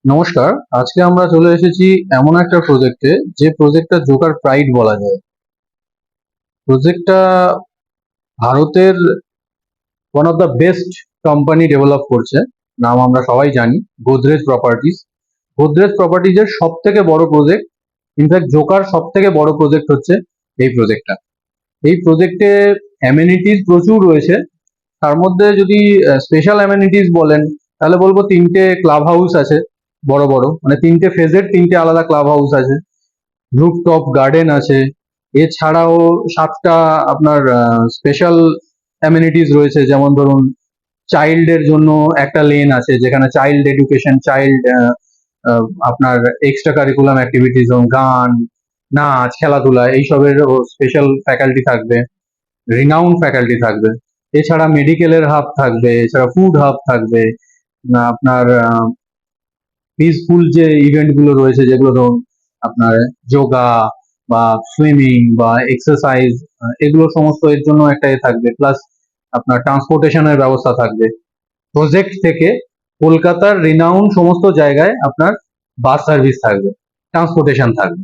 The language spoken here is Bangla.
নমস্কার। আজকে আমরা চলে এসেছি এমন একটা প্রজেক্টে, যে প্রজেক্টটা জোকার প্রাইড বলা যায়। প্রজেক্টটা ভারতের one of the best company develop করছে। নাম আমরা সবাই জানি, গোদরেজ প্রপার্টিজ। গোদরেজ প্রপার্টিজের সব থেকে বড় প্রজেক্ট, ইনফ্যাক্ট জোকার সব থেকে বড় প্রজেক্ট হচ্ছে এই প্রজেক্টটা। এই প্রজেক্টে অ্যামেনিটিস প্রচুর রয়েছে। তার মধ্যে যদি স্পেশাল অ্যামেনিটিস বলেন, তাহলে বলবো তিনটে ক্লাব হাউস আছে, বড় বড়, মানে তিনটে ফেজের তিনটে আলাদা ক্লাব হাউস আছে। রুফটপ গার্ডেন আছে। এছাড়াও 7টা আপনার স্পেশাল অ্যামেনিটিস রয়েছে, যেমন ধরুন চাইল্ডের জন্য একটা লেন আছে, যেখানে চাইল্ড এডুকেশন, চাইল্ড আপনার এক্সট্রা কারিকুলাম অ্যাক্টিভিটিস, যেমন গান, নাচ, খেলাধুলা, এইসবের স্পেশাল ফ্যাকাল্টি থাকবে, রিনাউন্ড ফ্যাকাল্টি থাকবে। এছাড়া মেডিকেলের হাব থাকবে, এছাড়া ফুড হাব থাকবে। আপনার পিসফুল যে ইভেন্ট গুলো রয়েছে, যেগুলো ধরুন আপনার যোগা বা সুইমিং বা এক্সারসাইজ, এগুলো সমস্ত এর জন্য একটা থাকবে। প্লাস আপনার ট্রান্সপোর্টেশনের ব্যবস্থা থাকবে। প্রজেক্ট থেকে কলকাতার রিনাউন্ড সমস্ত জায়গায় আপনার বাস সার্ভিস থাকবে, ট্রান্সপোর্টেশন থাকবে।